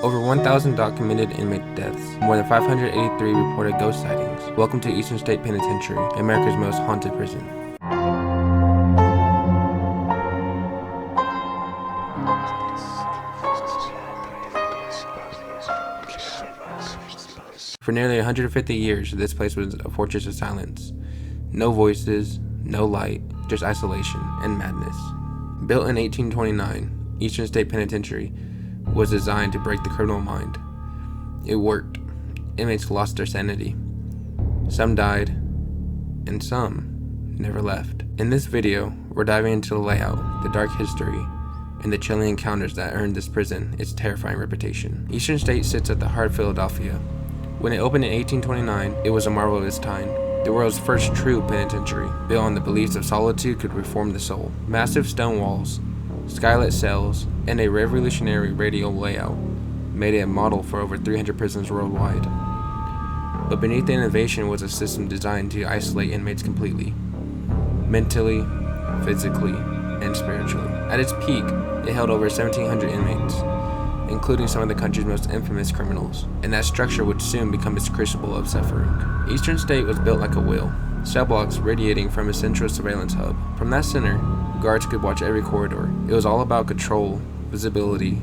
Over 1,000 documented inmate deaths. More than 583 reported ghost sightings. Welcome to Eastern State Penitentiary, America's most haunted prison. For nearly 150 years, this place was a fortress of silence. No voices, no light, just isolation and madness. Built in 1829, Eastern State Penitentiary was designed to break the criminal mind. It worked. Inmates lost their sanity. Some died, and some never left. In this video, we're diving into the layout, the dark history, and the chilling encounters that earned this prison its terrifying reputation. Eastern State sits at the heart of Philadelphia. When it opened in 1829, it was a marvel of its time. The world's first true penitentiary, built on the beliefs of solitude could reform the soul. Massive stone walls, skylit cells, and a revolutionary radial layout made it a model for over 300 prisons worldwide. But beneath the innovation was a system designed to isolate inmates completely, mentally, physically, and spiritually. At its peak, it held over 1,700 inmates, including some of the country's most infamous criminals, and that structure would soon become its crucible of suffering. Eastern State was built like a wheel, cell blocks radiating from a central surveillance hub. From that center, guards could watch every corridor. It was all about control, visibility,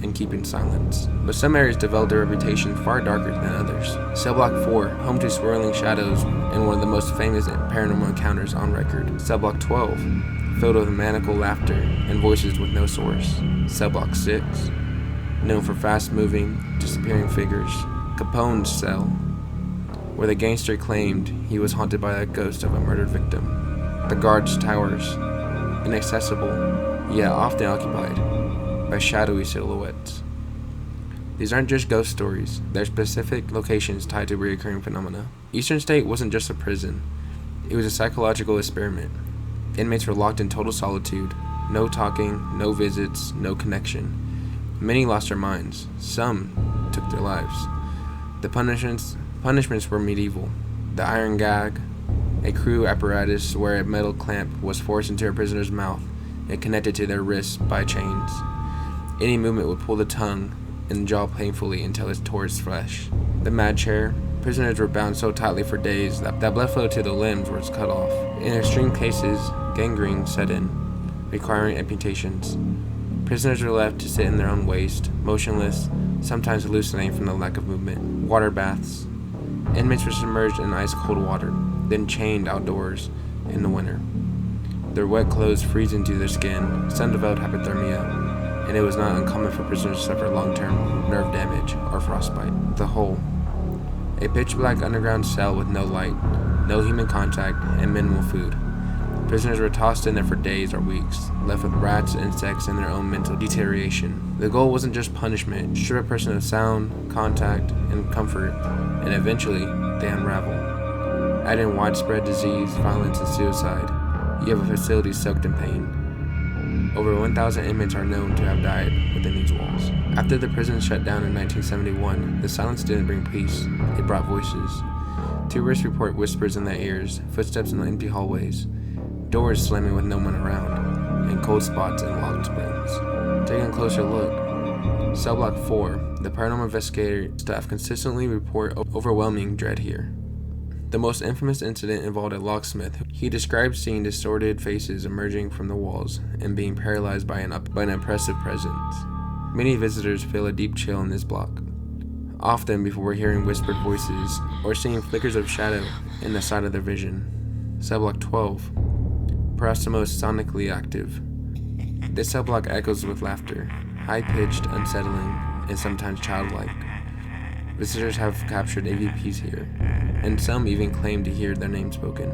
and keeping silence. But some areas developed a reputation far darker than others. Cell Block 4, home to swirling shadows and one of the most famous paranormal encounters on record. Cell Block 12, filled with maniacal laughter and voices with no source. Cell Block 6, known for fast-moving, disappearing figures. Capone's cell, where the gangster claimed he was haunted by the ghost of a murdered victim. The guards' towers, inaccessible, yet often occupied by shadowy silhouettes. These aren't just ghost stories, they're specific locations tied to recurring phenomena. Eastern State wasn't just a prison, it was a psychological experiment. Inmates were locked in total solitude, no talking, no visits, no connection. Many lost their minds, some took their lives. The punishments were medieval. The iron gag, a crude apparatus where a metal clamp was forced into a prisoner's mouth and connected to their wrists by chains. Any movement would pull the tongue and jaw painfully until it tore its flesh. The mad chair, prisoners were bound so tightly for days that blood flow to the limbs was cut off. In extreme cases, gangrene set in, requiring amputations. Prisoners were left to sit in their own waste, motionless, sometimes hallucinating from the lack of movement. Water baths. Inmates were submerged in ice-cold water, then chained outdoors in the winter. Their wet clothes freezing to their skin, some developed hypothermia, and it was not uncommon for prisoners to suffer long-term nerve damage or frostbite. The Hole. A pitch-black underground cell with no light, no human contact, and minimal food. Prisoners were tossed in there for days or weeks, left with rats, insects, and their own mental deterioration. The goal wasn't just punishment, strip a person of sound, contact, and comfort, and eventually, they unravel. Add in widespread disease, violence, and suicide, you have a facility soaked in pain. Over 1,000 inmates are known to have died within these walls. After the prison shut down in 1971, the silence didn't bring peace, it brought voices. Tourists report whispers in their ears, footsteps in empty hallways, doors slamming with no one around, and cold spots and locked springs. Taking a closer look, Cell Block 4, the paranormal investigator staff consistently report overwhelming dread here. The most infamous incident involved a locksmith. He described seeing distorted faces emerging from the walls and being paralyzed by an oppressive presence. Many visitors feel a deep chill in this block, often before hearing whispered voices or seeing flickers of shadow in the side of their vision. Cell Block 12, perhaps the most sonically active. This cell block echoes with laughter, high-pitched, unsettling, and sometimes childlike. Visitors have captured AVPs here, and some even claim to hear their name spoken.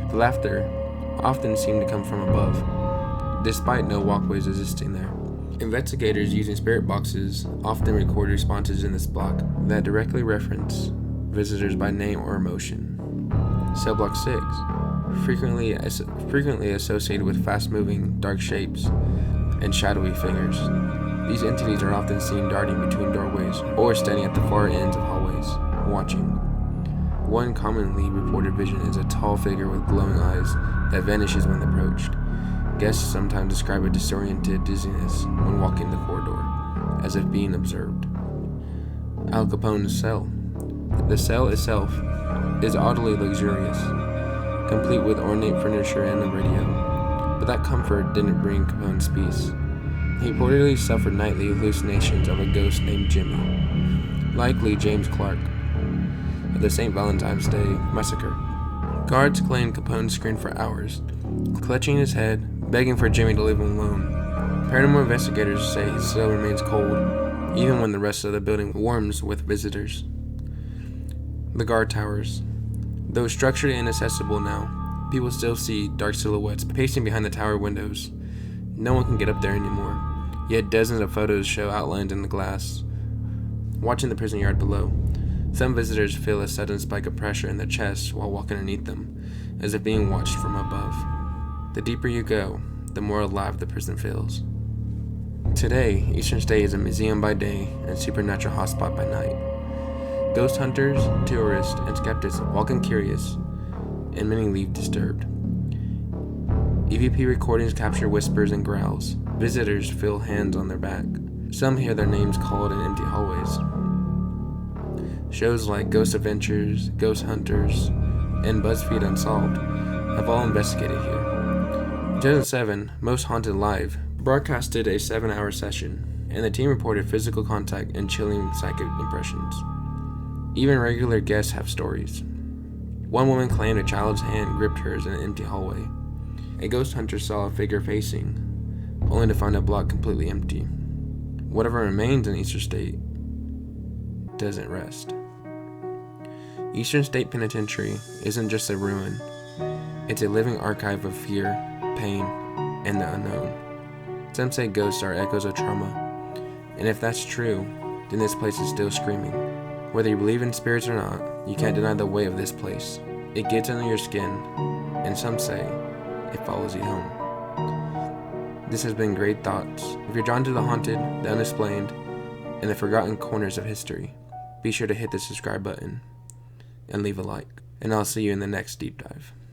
The laughter often seemed to come from above, despite no walkways existing there. Investigators using spirit boxes often record responses in this block that directly reference visitors by name or emotion. Cell Block 6, frequently associated with fast-moving, dark shapes and shadowy figures. These entities are often seen darting between doorways or standing at the far ends of hallways, watching. One commonly reported vision is a tall figure with glowing eyes that vanishes when approached. Guests sometimes describe a disoriented dizziness when walking the corridor. as if being observed. Al Capone's cell. The cell itself is oddly luxurious, complete with ornate furniture and a radio, but that comfort didn't bring Capone's peace. He reportedly suffered nightly hallucinations of a ghost named Jimmy, likely James Clark, of the St. Valentine's Day massacre. Guards claimed Capone screamed for hours, clutching his head, begging for Jimmy to leave him alone. Paranormal investigators say his cell remains cold, even when the rest of the building warms with visitors. The guard towers. Though structurally inaccessible now, people still see dark silhouettes pacing behind the tower windows. No one can get up there anymore, yet dozens of photos show outlines in the glass. Watching the prison yard below, some visitors feel a sudden spike of pressure in their chests while walking underneath them, as if being watched from above. The deeper you go, the more alive the prison feels. Today, Eastern State is a museum by day and supernatural hotspot by night. Ghost hunters, tourists, and skeptics walk in curious, and many leave disturbed. EVP recordings capture whispers and growls. Visitors feel hands on their back. Some hear their names called in empty hallways. Shows like Ghost Adventures, Ghost Hunters, and BuzzFeed Unsolved have all investigated here. In 2007, Most Haunted Live broadcasted a 7-hour session, and the team reported physical contact and chilling psychic impressions. Even regular guests have stories. One woman claimed a child's hand gripped hers in an empty hallway. A ghost hunter saw a figure facing, only to find a block completely empty. Whatever remains in Eastern State doesn't rest. Eastern State Penitentiary isn't just a ruin. It's a living archive of fear, pain, and the unknown. Some say ghosts are echoes of trauma, and if that's true, then this place is still screaming. Whether you believe in spirits or not, you can't deny the way of this place. It gets under your skin, and some say it follows you home. This has been Great Thoughts. If you're drawn to the haunted, the unexplained, and the forgotten corners of history, be sure to hit the subscribe button and leave a like. And I'll see you in the next deep dive.